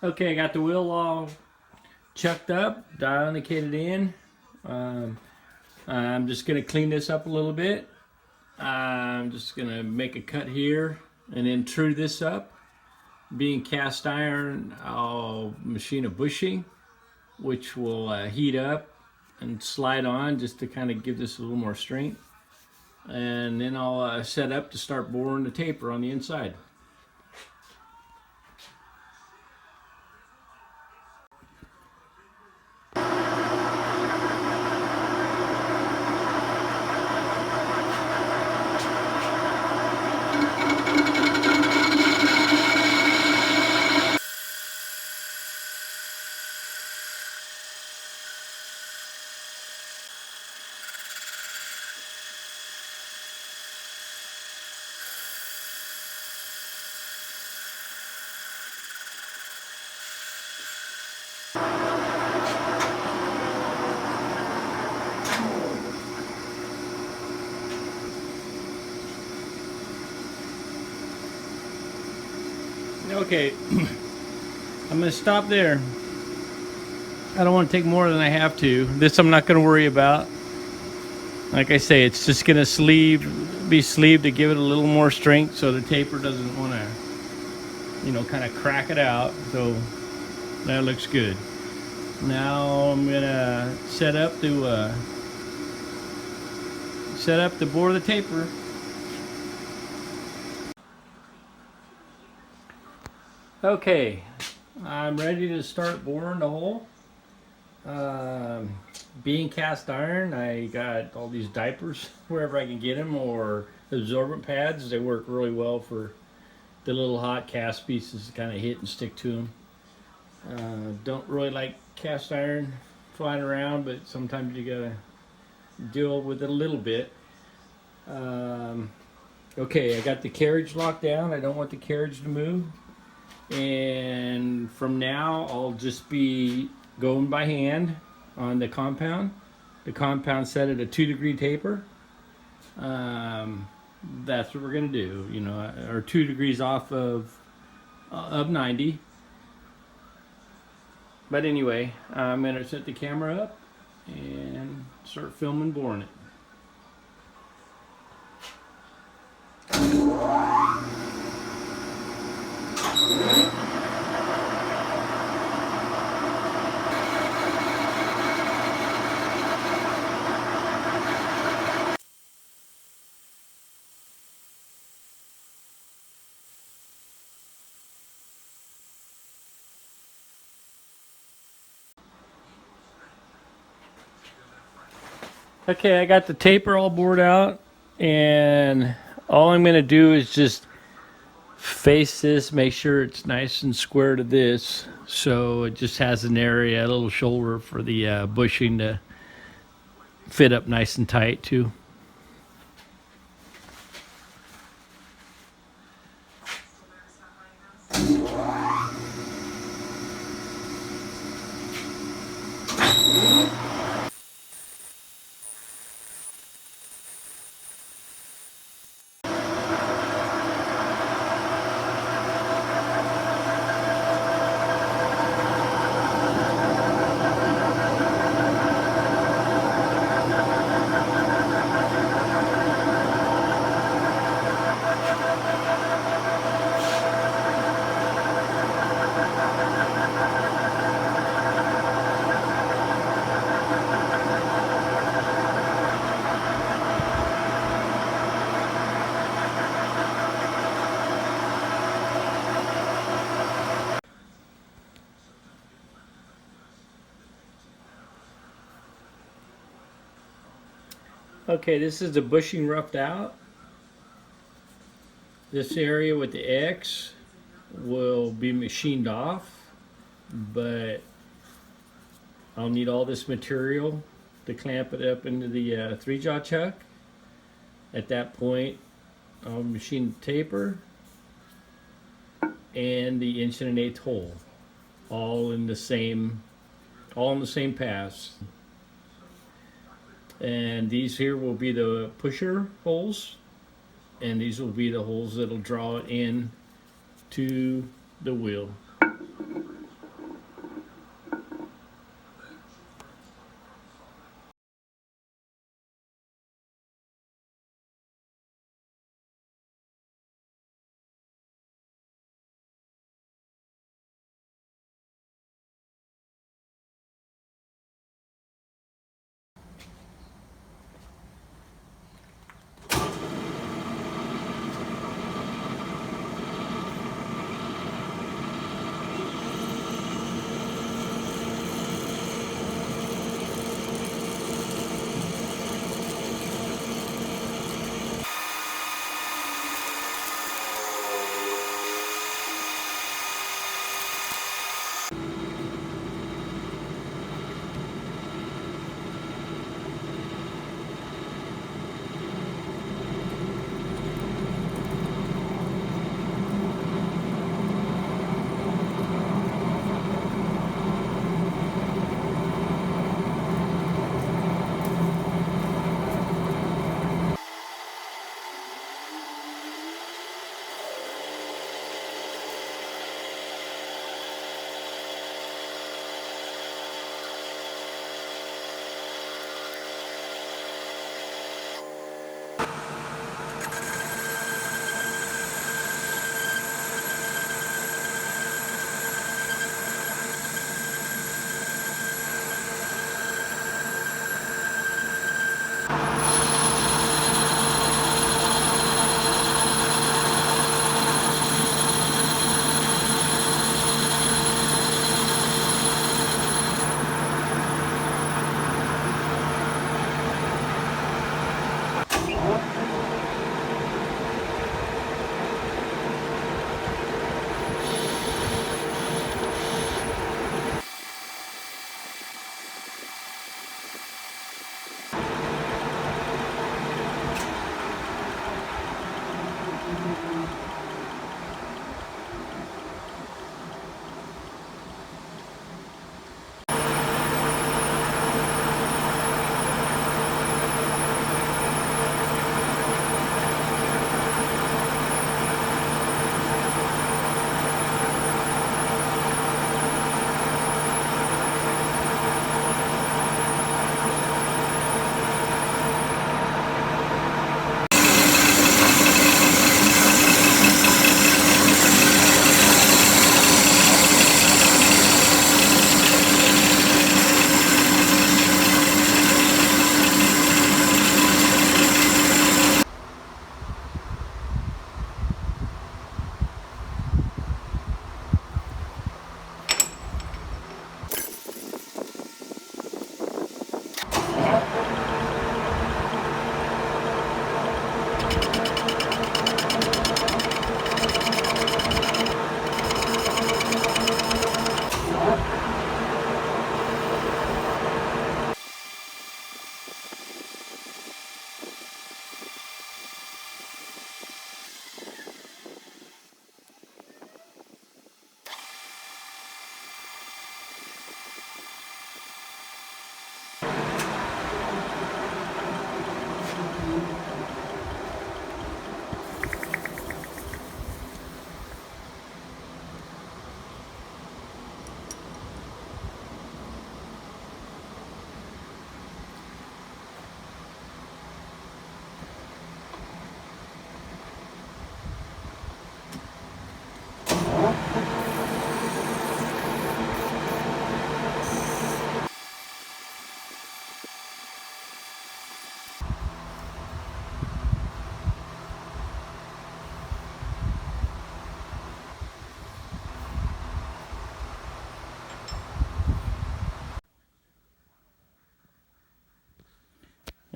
Okay, I got the wheel all chucked up, dionicated in. I'm just going to clean this up a little bit. I'm just going to make a cut here and then true this up. Being cast iron, I'll machine a bushing, which will heat up and slide on just to kind of give this a little more strength. And then I'll set up to start boring the taper on the inside. Okay, I'm going to stop there. I don't want to take more than I have to. This I'm not going to worry about. Like I say, it's just going to be sleeved to give it a little more strength so the taper doesn't want to, kind of crack it out. So that looks good. Now I'm going to set up to bore the taper. Okay, I'm ready to start boring the hole. Being cast iron, I got all these diapers wherever I can get them, or absorbent pads. They work really well for the little hot cast pieces to kind of hit and stick to them. Don't really like cast iron flying around, but sometimes you gotta deal with it a little bit. Okay, I got the carriage locked down. I don't want the carriage to move. And from now, I'll just be going by hand on the compound. The compound set at a 2-degree taper. That's what we're gonna do. Or 2 degrees off of 90. But anyway, I'm gonna set the camera up and start filming boring it. Okay, I got the taper all bored out, and all I'm going to do is just face this, make sure it's nice and square to this, so it just has an area, a little shoulder for the bushing to fit up nice and tight too. Okay, this is the bushing roughed out. This area with the X will be machined off, but I'll need all this material to clamp it up into the 3-jaw chuck. At that point, I'll machine the taper and the 1 1/8 hole, all in the same pass. And these here will be the pusher holes, and these will be the holes that'll draw it in to the wheel.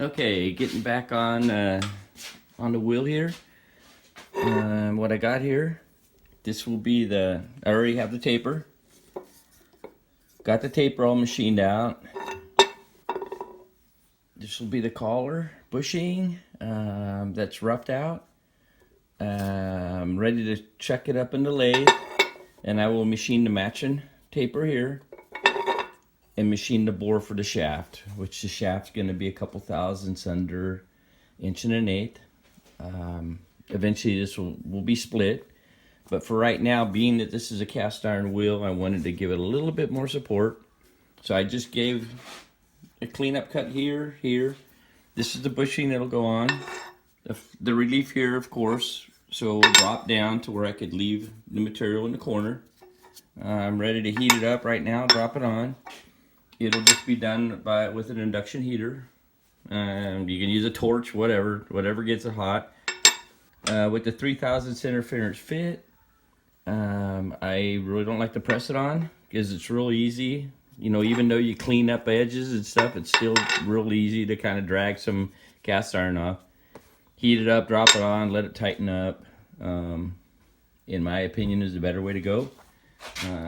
Okay, getting back on the wheel here. What I got here, this will be I already have the taper. Got the taper all machined out. This will be the collar bushing that's roughed out. I'm ready to chuck it up in the lathe, and I will machine the matching taper here and machine the bore for the shaft, which the shaft's going to be a couple thousandths under 1 1/8. Eventually this will be split, but for right now, being that this is a cast iron wheel, I wanted to give it a little bit more support. So I just gave a cleanup cut here. This is the bushing that'll go on. The relief here, of course, so it'll drop down to where I could leave the material in the corner. I'm ready to heat it up right now, drop it on. It'll just be done with an induction heater. You can use a torch, whatever gets it hot. With the 3,000 interference fit, I really don't like to press it on because it's real easy. You know, even though you clean up edges and stuff, it's still real easy to kind of drag some cast iron off. Heat it up, drop it on, let it tighten up. In my opinion, is the better way to go.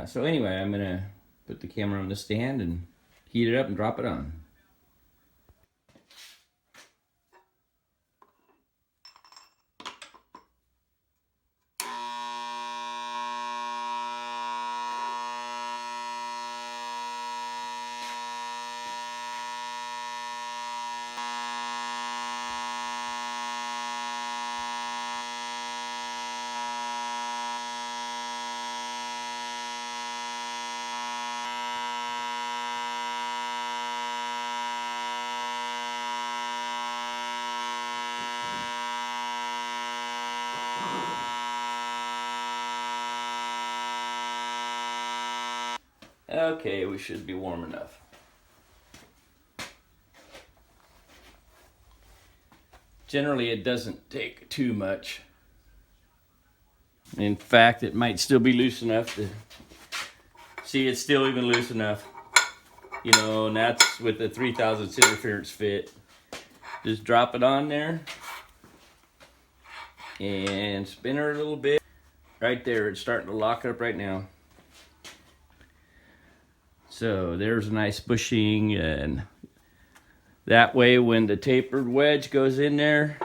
So anyway, I'm gonna put the camera on the stand and heat it up and drop it on. Okay, we should be warm enough. Generally, it doesn't take too much. In fact, it might still be loose enough to see. It's still even loose enough, you know, and that's with the 3,000 interference fit. Just drop it on there and spin her a little bit. Right there, it's starting to lock up right now. So there's a nice bushing, and that way when the tapered wedge goes in there,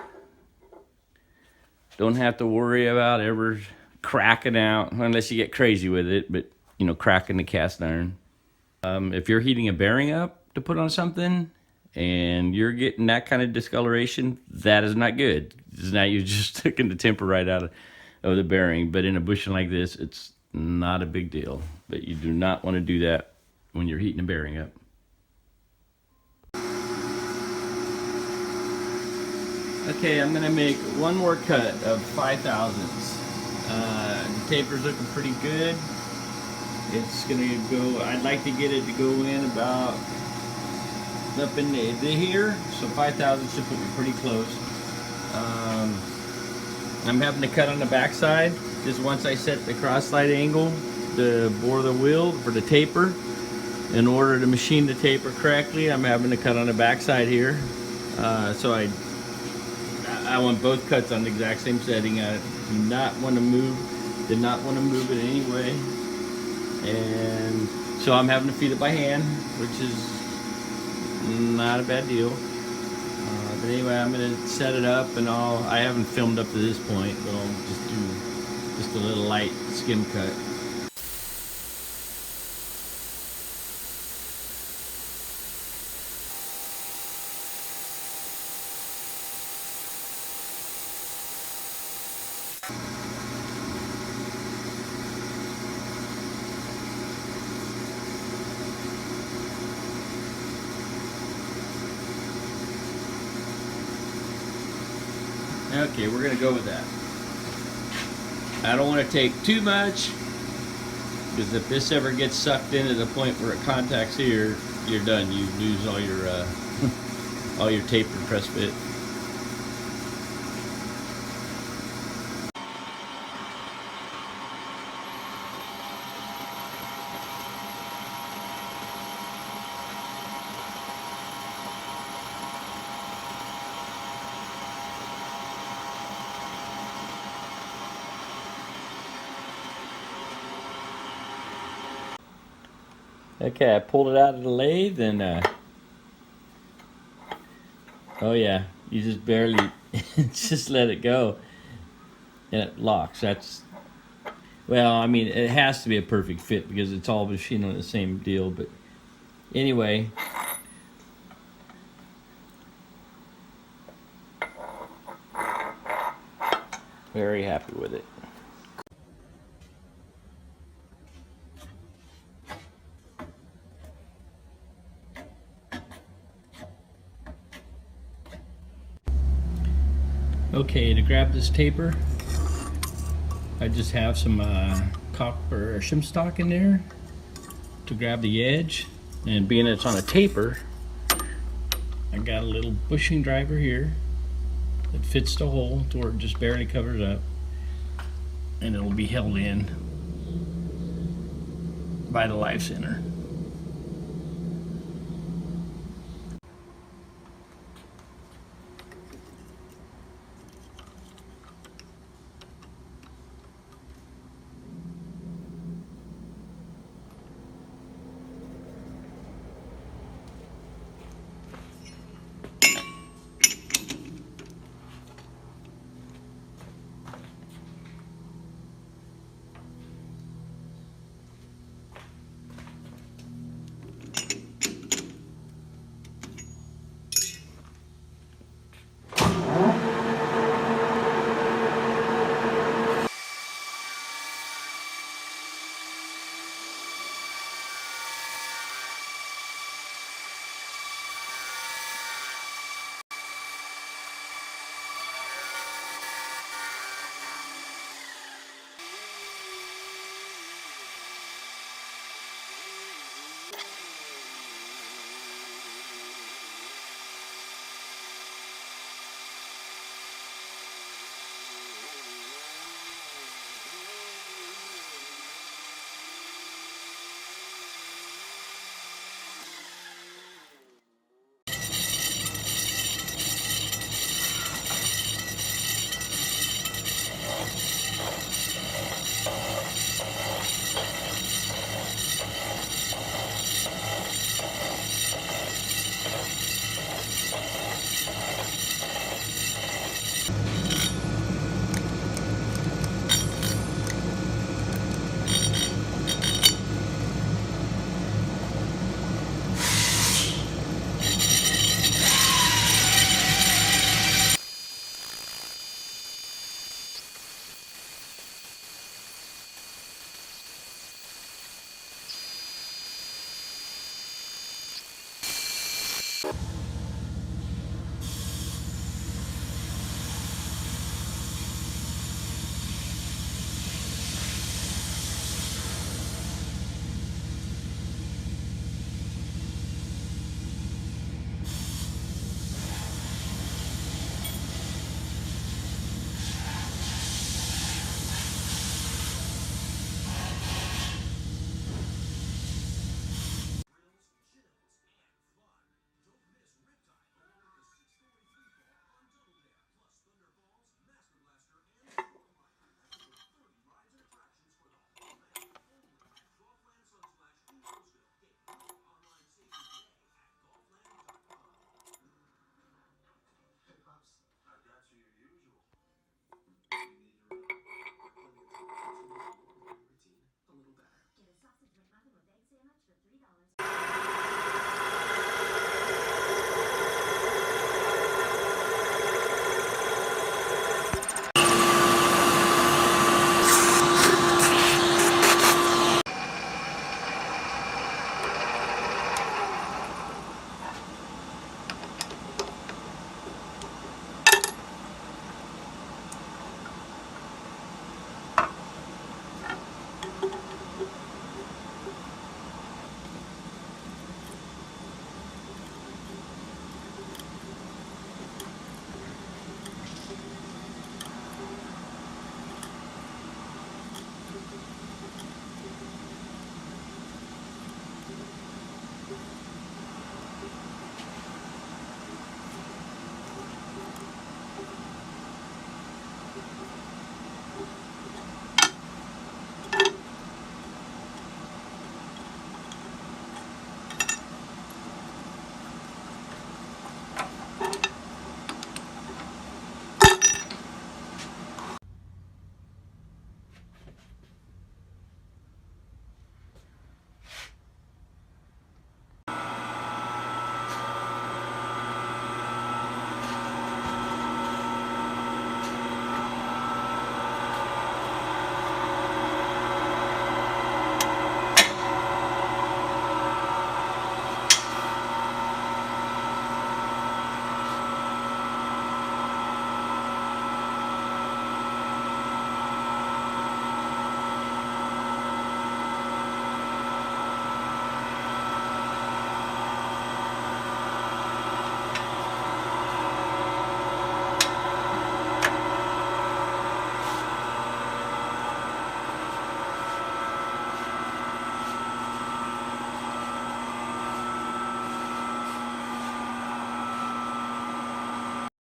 don't have to worry about ever cracking out, unless you get crazy with it, but you know, cracking the cast iron. If you're heating a bearing up to put on something and you're getting that kind of discoloration, that is not good. Now you're just taking the temper right out of the bearing. But in a bushing like this, it's not a big deal. But you do not want to do that when you're heating a bearing up. Okay, I'm gonna make one more cut of 5/1000ths. The taper's looking pretty good. It's gonna go, I'd like to get it to go in about up in the here, so 5/1000 should put me pretty close. I'm having to cut on the back side, just once I set the cross slide angle to bore the wheel for the taper. In order to machine the taper correctly, I'm having to cut on the back side here. So I want both cuts on the exact same setting. I do not want to move, did not want to move it anyway. And so I'm having to feed it by hand, which is not a bad deal. But anyway, I'm gonna set it up, and I haven't filmed up to this point, but I'll just do just a little light skim cut. Okay, we're gonna go with that. I don't want to take too much, because if this ever gets sucked in to the point where it contacts here, you're done. You lose all your all your tape and press fit. Okay, I pulled it out of the lathe and oh yeah, you just barely just let it go and it locks. That's, well, I mean, it has to be a perfect fit because it's all machined on the same deal, but anyway, very happy with it. Okay, to grab this taper, I just have some copper or shim stock in there to grab the edge, and being it's on a taper, I got a little bushing driver here that fits the hole to where it just barely covers up, and it'll be held in by the live center.